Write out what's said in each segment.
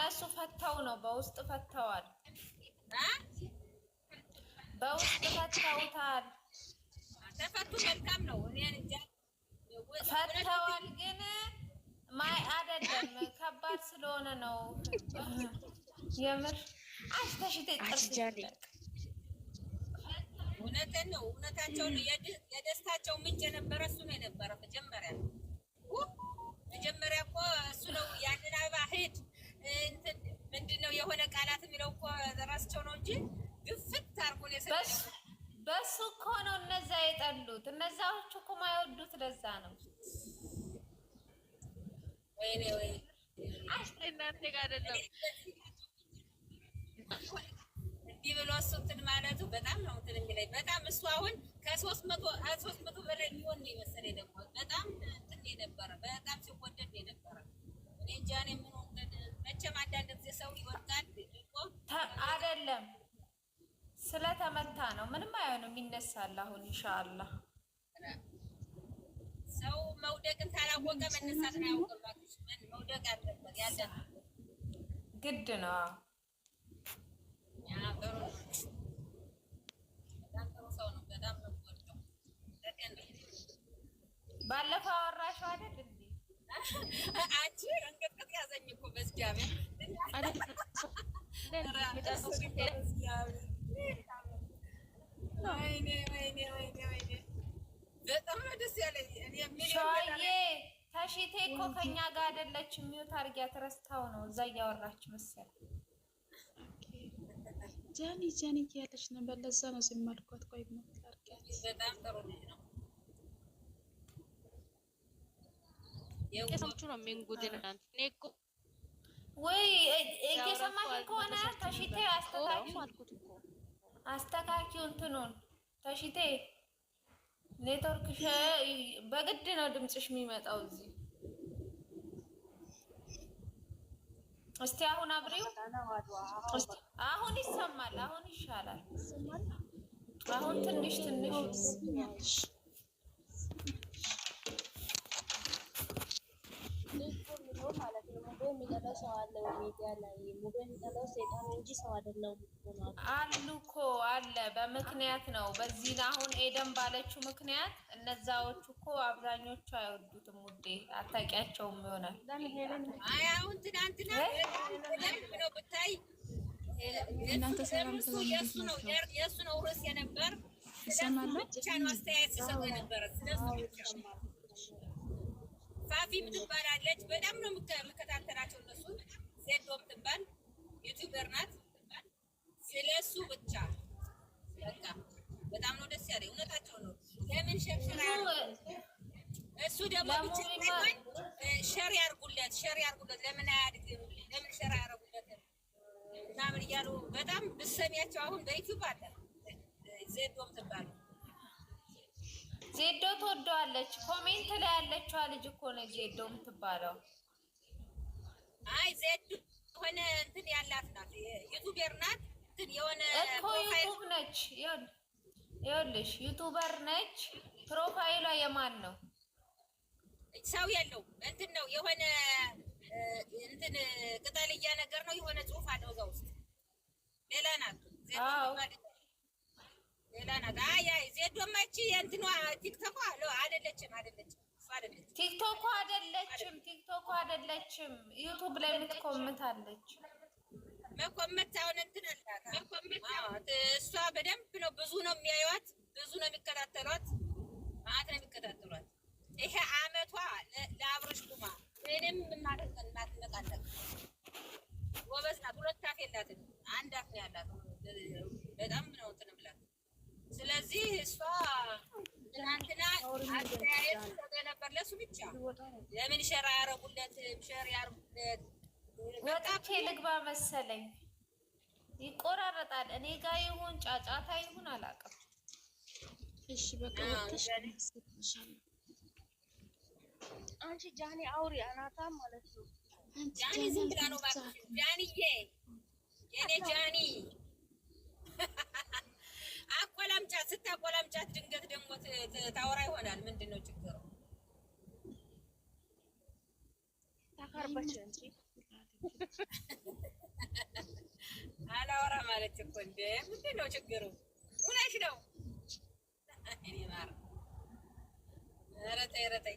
እነሱ ፈተው ነው በውስጥ ፈተዋል። በውስጥ ፈተውታል። ተፈቱ መልካም ነው። እኔ እንጃ ፈተዋል ግን ማይ አይደለም ከባድ ስለሆነ ነው። የምር አስተሽተ ጥርጥር እውነትን ነው። እውነታቸው ነው። የደስታቸው ምንጭ የነበረ እሱ ነው የነበረ መጀመሪያ እኮ እሱ ነው። ያንን አበባ ሂድ እንትን ምንድነው የሆነ ቃላት የሚለው እኮ ራሳቸው ነው እንጂ ግፍት አርጎ ነው የሰጠው። በሱ እኮ ነው እነዛ የጠሉት። እነዛዎቹ እኮ ማይወዱት ለዛ ነው። ወይኔ እናንተ ጋር አይደለም እንዲህ ብሎ እሱትን ማለቱ በጣም ነው እንትን የሚለኝ በጣም እሱ አሁን ከ300 በላይ የሚሆን ነው የመሰለኝ። ደግሞ በጣም እንትን የነበረ በጣም ሲወደድ የነበረ እኔ እንጃ እኔ ምን ወደድ መቼም አንዳንድ ጊዜ ሰው ይወድቃል እኮ አይደለም ስለተመታ ነው። ምንም አይሆንም ይነሳል። አሁን ኢንሻአላህ ሰው መውደቅን ታላወቀ መነሳት ነው ያውቀው። ምን መውደቅ አለበት ያለ ግድ ነው። ባለፈው አወራሽው አይደል እንዴ? አንቺ እንቅጥቅጥ ያዘኝ እኮ በእግዚአብሔር ወይኔ በጣም ነው ደስ ያለኝ። ሸዋዬ ተሽቴ እኮ ከኛ ጋር አይደለችም። ሚውት አድርጊያት ረስታው ነው እዛ እያወራች መሰለኝ። ጃኒ እያለች ነበር። ለዛ ነው ዝም አልኳት። ቆይ ሚውት አድርጊያት። በጣም ጥሩ ልጅ ነው። የሰማችሁ ነው የሚንጉድን እናንተ እኔ እኮ ወይ እየሰማሽ ከሆነ ተሽቴ አስተካኪው እንትኑን ተሽቴ ኔትወርክሽ በግድ ነው ድምፅሽ የሚመጣው እዚህ። እስቲ አሁን አብሬው አሁን ይሰማል። አሁን ይሻላል። አሁን ትንሽ ማለት ነው። ሙቤ የሚጠላው ሰው አለ በሚዲያ ላይ ሙቤ የሚጠላው ሰይጣን እንጂ ሰው አይደለም አሉ እኮ አለ። በምክንያት ነው። በዚህ አሁን ኤደን ባለችው ምክንያት እነዛዎቹ እኮ አብዛኞቹ አይወዱትም። ውዴ አታውቂያቸውም ይሆናል። አይ አሁን ትናንትና ነው ብታይ እናንተ ሰላም የእሱ ነው ርዕስ የነበር ብቻ ነው አስተያየት ሲሰጡ የነበረ ስለሱ ብቻ ፋፊ ምትባላለች። በጣም ነው የምከታተላቸው እነሱ። ዜዶ ምትባል ዩቲዩበር ናት። ስለሱ ብቻ በቃ በጣም ነው ደስ ያለኝ። እውነታቸው ነው። ለምን ሸርሸራ እሱ ደግሞ ብቻ ሸር ያርጉለት ለምን አያድግም? ለምን ሸር ያርጉለት ምናምን እያሉ በጣም ብትሰሚያቸው አሁን በዩቲዩብ አለ ዜዶ ምትባል ዜዶ ትወደዋለች። ኮሜንት ላይ ያለችዋ ልጅ እኮ ነው ዜዶ የምትባለው። አይ ዜዶ ሆነ እንትን ያላት ናት፣ ዩቲዩበር ናት። እንትን የሆነ እኮ ዩቲዩብ ነች። ይኸውልሽ ዩቲዩበር ነች። ፕሮፋይሏ የማን ነው? ሰው የለው እንትን ነው የሆነ እንትን ቅጠልያ ነገር ነው። የሆነ ጽሑፍ አለው እዛ ውስጥ። ሌላ ናት ሌላ ናት። አይ ዜዶማ እቺ የእንትኗ ቲክቶክ አይደለችም። ቲክቶክ አይደለችም። ዩቲዩብ ላይ የምትኮምታለች። መኮመት አሁን እንትን አላት። እሷ በደንብ ነው ብዙ ነው የሚያዩት፣ ብዙ ነው የሚከታተሏት፣ ማለት ነው የሚከታተሏት። ይሄ አመቷ ለአብሮሽ ቁማ ምንም እናትነቃለቅ ጎበዝ ናት። ሁለት አፍ የላትም፣ አንድ አፍ ነው ያላት። በጣም ነው እንትን ብላት። ስለዚህ እሷ ትናንትና አስተያየት ሰጠ ነበር ለሱ ብቻ። ለምን ሸራ ያረጉለት ወጥቼ ልግባ መሰለኝ። ይቆራረጣል። እኔ ጋር ይሁን ጫጫታ ይሁን አላውቅም። እሺ በቃ ወጥተሽ አንቺ ጃኒ አውሪ አናታ ማለት ነው። ጃኒ ዝም ብላ ነው ማለት ጃኒዬ፣ የኔ ጃኒ አቆላምጫት። ስታቆላምጫት ድንገት ደግሞ ታወራ ይሆናል። ምንድን ነው ችግሩ? ታካርበች እንጂ አለች እኮ እንደ ምንድን ነው ችግሩ? ሁነሽ ነው እኔ ማር ኧረ ተይ ኧረ ተይ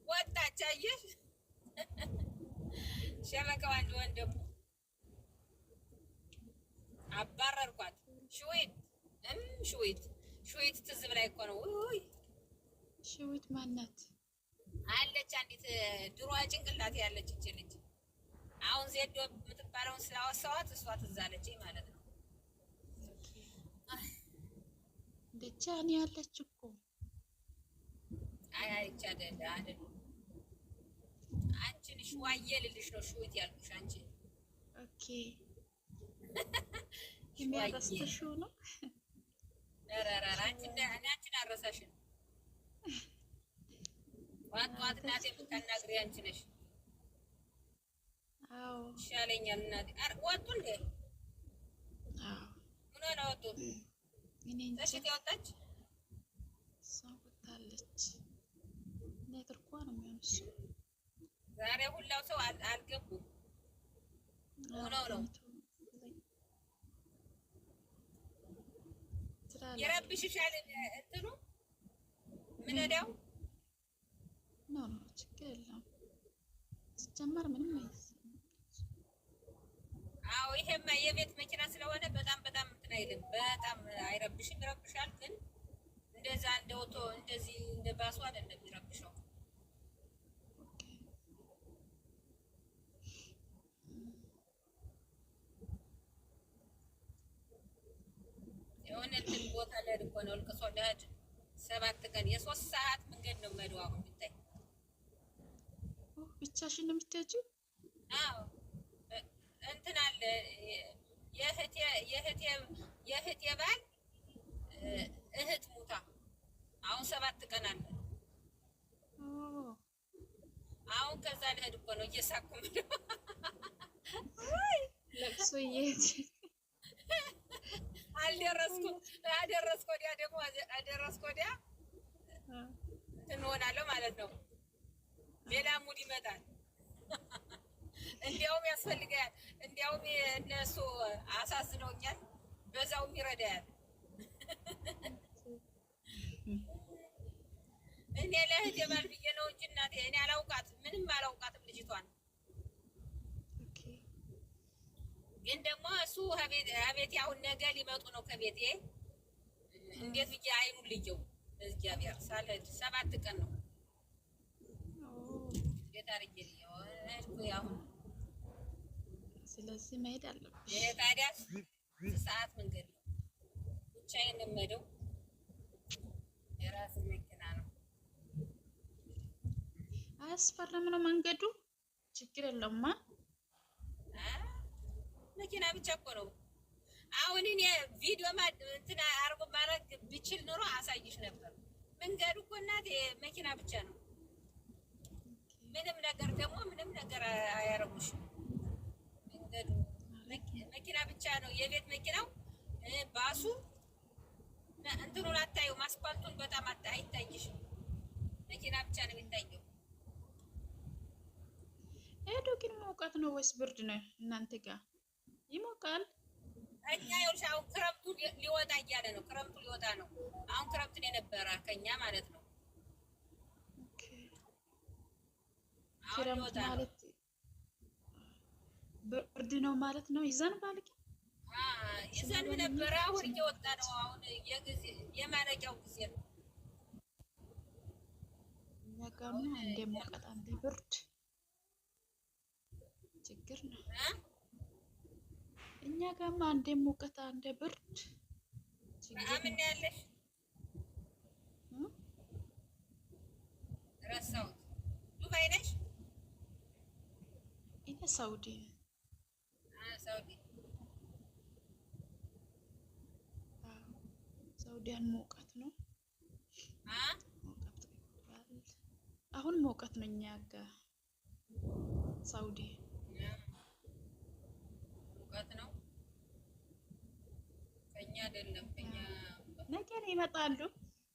ወጣች። አየሽ ሸመቀው አንድ ወንድ ደግሞ አባረርኳት። ሽዊት ትዝ ብላኝ እኮ ነው። ውይ ሽዊት ማናት አለች አንዲት ድሮ ጭንቅላት ያለች እቺ ልጅ አሁን ዜዶ የምትባለውን ስላወሳኋት እሷ ትዝ አለችኝ ማለት ነው። ደቻኔ ያለች እኮ አይ አይቻ አይደል አንቺ ልጅ ዋዬ ልልሽ ነው ሽዊት ያልኩሽ አንቺ። ኦኬ የሚያረስተሽው ነው። ረረራ አንቺን አረሳሽን ዋት እናቴ የምታናግሪ አንቺ ነሽ። አዎ ይሻለኛል እናቴ። ወጡ እንዴ? አዎ ምን ሆነ ወጡ? ተሽት ያወጣች ሰው ወጣለች። ኔትወርኳ ነው የሚሆነው። ዛሬ ሁላው ሰው አልገቡም። ሆነው ነው ይረብሽሻል እንትኑ ምን እዳው ኖ ችግር የለም። ሲጀመር ምንም አይሰማም። አዎ ይሄማ የቤት መኪና ስለሆነ በጣም እንትን አይልም። በጣም አይረብሽም። ይረብሻል ግን እንደዛ እንደ ኦቶ እንደዚህ እንደ ባሱ አይደለም ይረብሻው። የሆነ እንትን ቦታ ላይ እኮ ነው ልቅሶ ልሄድ 7 ቀን የ3 ሰዓት መንገድ ነው የምሄደው። አሁን ብታይ ብቻሽን ነው የምትሄጂው? አዎ እንትን አለ የእህቴ ባል እህት ሙታ አሁን 7 ቀን አለ። አሁን ከዛ ልሄድ እኮ ነው እየሳኩ ነው ለቅሶ እየሄድሽ አደረስኩ ወዲያ ደግሞ አደረስኩ ወዲያ እንሆናለሁ ማለት ነው። ሌላ ሙድ ይመጣል። እንዲያውም ያስፈልጋል። እንዲያውም እነሱ አሳዝነውኛል፣ በዛውም ይረዳያል። እኔ ለእህቴ ባል ብዬ ነው እንጂ እናቴ እኔ አላውቃትም፣ ምንም አላውቃትም ልጅቷን። ግን ደግሞ እሱ አቤት አሁን ነገ ሊመጡ ነው ከቤቴ። እንዴት ብዬ አይኑን ልየው እግዚአብሔር ሳልሄድ 7 ቀን ነው። እንዴት አድርጌ ልየው አሁን። ስለዚህ መሄድ አለብሽ። ይሄ ታዲያ ሰዓት መንገድ ነው። ብቻዬን የምሄደው የራስ መኪና ነው። አያስፈራም ነው መንገዱ። ችግር የለውማ። መኪና ብቻ እኮ ነው። አሁን እኔ ቪዲዮ እንትን አርጎ ማድረግ ብችል ኑሮ አሳይሽ ነበር። መንገዱ እኮ እናቴ መኪና ብቻ ነው። ምንም ነገር ደግሞ ምንም ነገር አያረጉሽም። መንገዱ መኪና ብቻ ነው። የቤት መኪናው ባሱ እንትኑን አታዩም። አስፋልቱን በጣም አይታይሽም። መኪና ብቻ ነው የሚታየው። ሄዶ ግን ሙቀት ነው ወይስ ብርድ ነው እናንተ ጋር? ይሞቃል። እኛ ይኸውልሽ አሁን ክረምቱ ሊወጣ እያለ ነው። ክረምቱ ሊወጣ ነው። አሁን ክረምቱን የነበረ ከኛ ማለት ነው። ክረምት ማለት ብርድ ነው ማለት ነው። ይዘንባል። ይዘንብ ነበረ። አሁን እየወጣ ነው። አሁን የጊዜ የማረቂያው ጊዜ ነው። እኛ ጋር እንደ ሙቀት አንዴ ብርድ ችግር ነው። እኛ ጋርማ አንዴ ሙቀት አንዴ ብርድ ችግር ምን ያለሽ ረሳሁት። ዱባይ ነሽ? እኔ ሳውዲ ሳውዲ ሳውዲያን ሙቀት ነው። አሁን ሙቀት ነው እኛ ጋር ሳውዲ ሙቀት ነው። ከኛ አይደለም። ከኛ ነገ ይመጣሉ።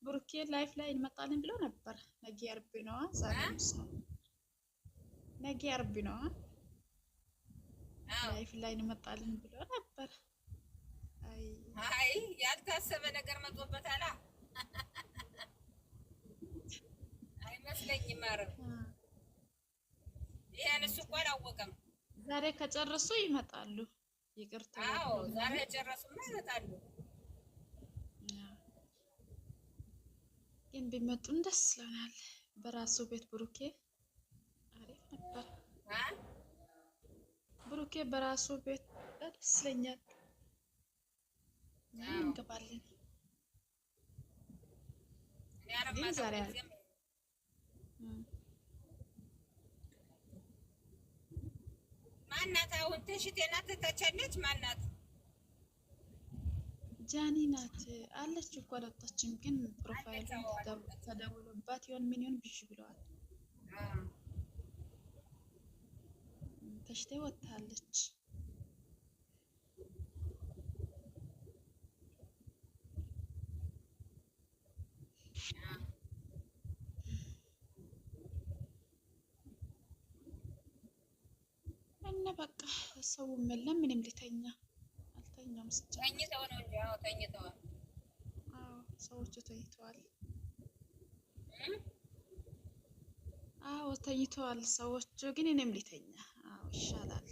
ብሩኬ ላይፍ ላይ እንመጣለን ብለው ነበር። ነገ አርብ ነው። ዛሬ ነው። ነገ አርብ ነው። ላይፍ ላይ እንመጣለን ብሎ ነበር። አይ ያልታሰበ ነገር መጥቶበታል። አይመስለኝም። ኧረ ይሄን እሱ እኮ አላወቀም። ዛሬ ከጨረሱ ይመጣሉ። ይቅርታ። አዎ ዛሬ ጨረሱማ ይመጣሉ። ግን ቢመጡም ደስ ይለናል። በራሱ ቤት ብሩኬ አሪፍ ነበር። ብሩኬ በራሱ ቤት ደስ ይለኛል። እንገባለን። ግን ዛሬ ማናት? አሁን ተሽቴ ናት ተቸለች። ማናት? ጃኒ ናት አለች እኮ አልወጣችም። ግን ፕሮፋይሉን ተደውሎባት ይሆን ምን ይሆን ብሽ ብለዋል። ተሽቴ ወጣለች። እና በቃ ሰው የለም ምንም ሊተኛ አልተኛም። ተኝተው ነው እንጂ አዎ ተኝተዋል። አዎ ሰዎቹ ተኝተዋል። አዎ ተኝተዋል ሰዎቹ። ግን እኔም ሊተኛ አዎ ይሻላል።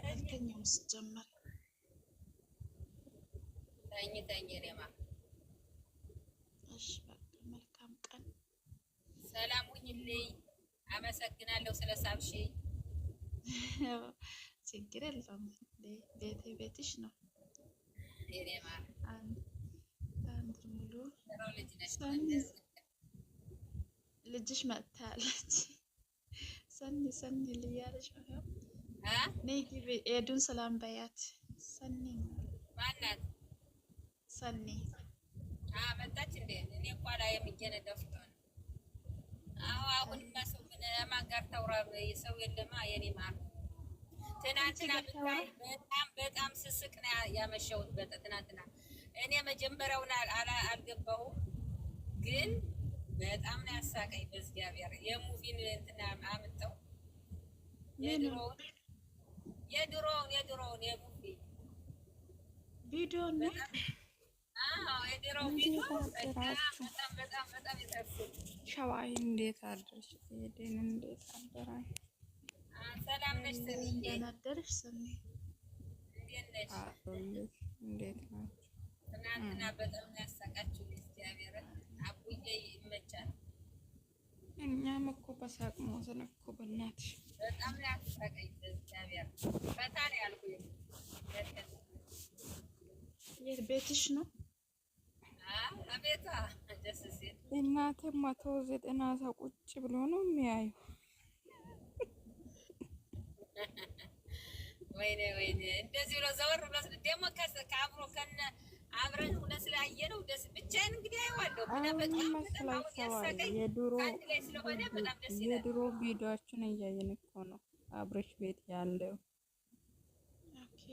አልተኛም ሲጀመር። ተኝ እኔማ። እሺ በቃ መልካም ቀን። ሰላም ሁኚልኝ። አመሰግናለሁ ስለሳብሽ። ችግር የለውም። ቤትሽ ነው። እኔማ አንድ ሙሉ ልጅሽ መጥታለች። ሰኒ ልያለች ነው። ነይ ግቢ። ኤዱን ሰላም በያት። ሰኒ ማናት? ሰኒ መጣች እንዴ? እኔ እኮ አላየም እየነደፍኩ ነው። አሁንማ ሰው ማን ጋር ታውራ? ሰው የለማ። የኔ ማር ትናንትና ብታይ በጣም ስስቅ ነው ያመሸሁት። ትናንትና እኔ መጀመሪያውን አልገባሁም፣ ግን በጣም ነው ያሳቀኝ። በእግዚአብሔር የሙቪን እንትና አምጠው የድሮውን የሙቪ ቪዲዮ ነው። የድሮ ቪዲዮ በጣም የተርፉት። ሸዋይ እንዴት አደርሽ? ኤደን እንዴት አደራሽ? ሰላም ነሽ? ደህና አደርሽ? ሰኒ እንዴት ነሽ? እንዴት ናችሁ? ትናንትና በጣም ያሳቃችሁ። እግዚአብሔርን አቡዬ ይመቻል። እኛም እኮ በሳቅ ሞተን እኮ በእናትሽ በጣም ያሳቀኝ። እግዚአብሔር ፈታ ነው ያልኩኝ። የት ቤትሽ ነው? አቤታ ደስ ሲል እናቴ 190 ሰው ቁጭ ብሎ ነው የሚያዩ። ወይኔ እንደዚህ ብሎ ዘወር ብሎ ደግሞ ከአብሮ ከነ አብረን ሆነ ስላየ ነው ደስ ብቻዬን እንግዲህ አይዋለሁ። በጣም ያሳቀኝ አንድ ላይ ስለሆነ በጣም ደስ ይላል። የድሮ ቪዲዮአችን እያየን እኮ ነው አብረሽ ቤት ያለው። ኦኬ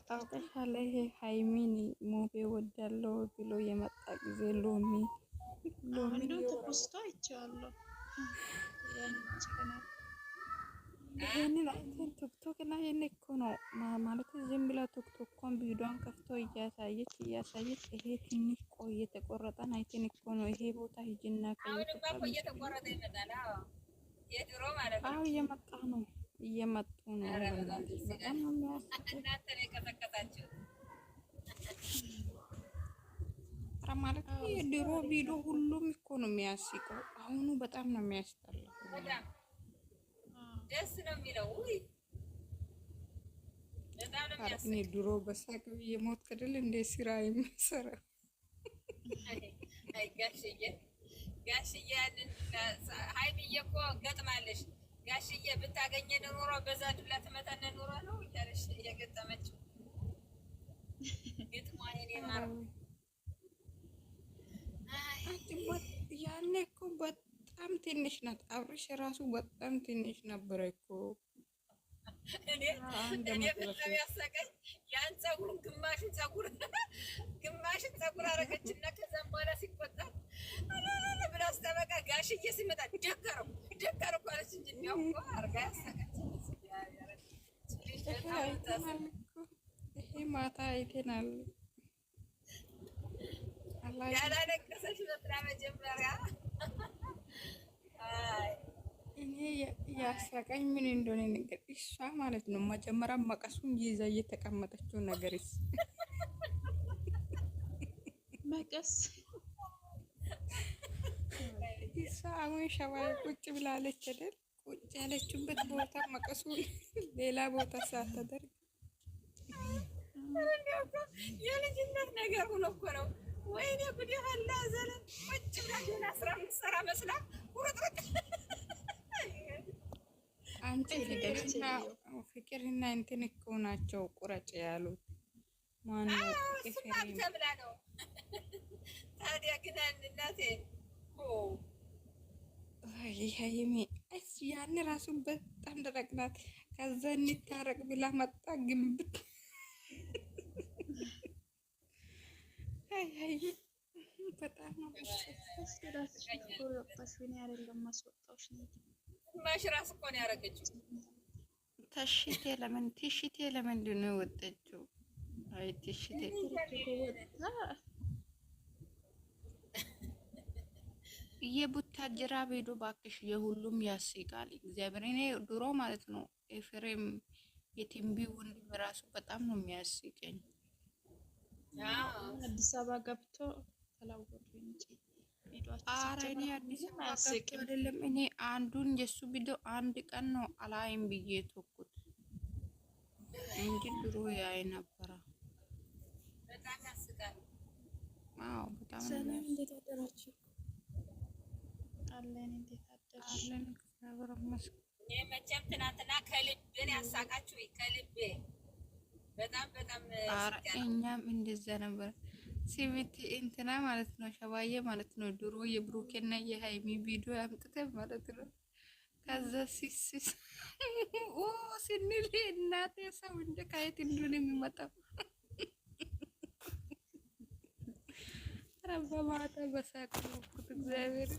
አውቀሻለ። ይሄ ሃይሚን ሙቤ ወዳለው ብሎ የመጣ ጊዜ ሎሚ ተፖስቶ አይቻለሁ። ይሄንን አይተን ቲክቶክ ላይ እኮ ነው ማለት ዝም ብላ ቲክቶክን ቪዲዮን ከፍቶ እያሳየች ይሄ ትንሽ ቆይ የተቆረጠን አይተን እኮ ነው ይሄ ቦታ ሂጂና አሁን እኮ እየተቆረጠ ይመጣል። የድሮ ማለት ነው። እየመጣ ነው እየመጡ ነው። በጣም ነው የሚያስጠላው። እናንተ ነው የቀሰቀሳችሁት። ማለት የድሮ ቪዲዮ ሁሉም እኮ ነው የሚያስቀው። አሁኑ በጣም ነው የሚያስጠላው። በጣም ደስ ነው የሚለው። በጣም ነው የሚያስቀው። እኔ ድሮ በሳቅ የሞት ከደል እንደ ስራ የሚሰራው አይ ጋሽዬ ያንን ሃይሚዬ እኮ ገጥማለሽ። ጋሽዬ ብታገኘን ኑሮ በዛ ዱላ ትመታነ ኑሮ ነው እያለሽ እየገጠመችው ግጥሟ የኔ ማር። ያኔ እኮ በጣም ትንሽ ናት። አብርሽ ራሱ በጣም ትንሽ ነበረ እኮ። እኔ በጣም ያሳቀኝ ያን ፀጉሩን ግማሽን ፀጉር አረገችና ከዛም በኋላ ሲቆጣ ብላ አስተበቃ ጋሽዬ ሲመጣ ደከረው እኮ አለች እንጂ እንዲያው እኮ አርጋ ያሳቀች ይሄ ማታ አይተናል። ያላለቀሰች መስላ መጀመሪያ እኔ ያሳቀኝ ምን እንደሆነ ነገር እሷ ማለት ነው መጀመሪያ መቀሱን ይዛ እየተቀመጠችው ነገርስ መቀስ እሷ አሁን ሸባይ ቁጭ ብላለች አይደል? ቁጭ ያለችበት ቦታ መቀሱን ሌላ ቦታ ሳታደርግ የልጅነት ነገር ሆኖ እኮ ነው። ወይኔ ጉድ ያለ ዘለን ቁጭ ብላ ገና ስራ የምትሰራ መስላ ቁርጥርጥ አንቺ ፍቅርና እንትን እኮ ናቸው ቁረጭ ያሉት ማነው? ኤፍሬም ተብላ ነው። ታዲያ ግን እናቴ ይሄ ያን ራሱ በጣም ደረቅ ናት። ከዛ እንታረቅ ብላ መጣ ግንብት በጣም ነው ማሽ ራስ እኮ ነው ያደረገችው። ትሽቴ ለምንድን ነው የወጣችው? አይ ትሽቴ የቡታጅራ ቪዲዮ ባክሽ የሁሉም ያስቃል። እግዚአብሔር እኔ ድሮ ማለት ነው ኤፍሬም የቲምቢ ወንድም ራሱ በጣም ነው የሚያስቀኝ። አዲስ አበባ ገብቶ ተላወጡ እንጂ ኧረ እኔ አዲስ አበባ ገብቶ አይደለም እኔ አንዱን የሱ ቪዲዮ አንድ ቀን ነው አላይም ብዬ ተውኩት እንጂ ድሮ ያይ ነበረ። በጣም ያስቃል። አዎ በጣም ሰላም፣ እንዴት አደራችሁ? አለን እንዴት አደርሽ? አለን እግዚአብሔር ይመስገን። እኔ መቼም ትናንትና ከልቤን ያሳቃችሁ ከልቤ በጣም ኧረ እኛም እንደዛ ነበር። ሲቪቲ እንትና ማለት ነው ሸባዬ ማለት ነው ድሮ የብሩኬና የሃይሚ ቪዲዮ አምጥተን ማለት ነው ከዛ ሲስ ስንል እናቴ ሰው እንደ ካየት እንደሆነ የሚመጣው ረባ ማታ በሳቅ ነው እግዚአብሔር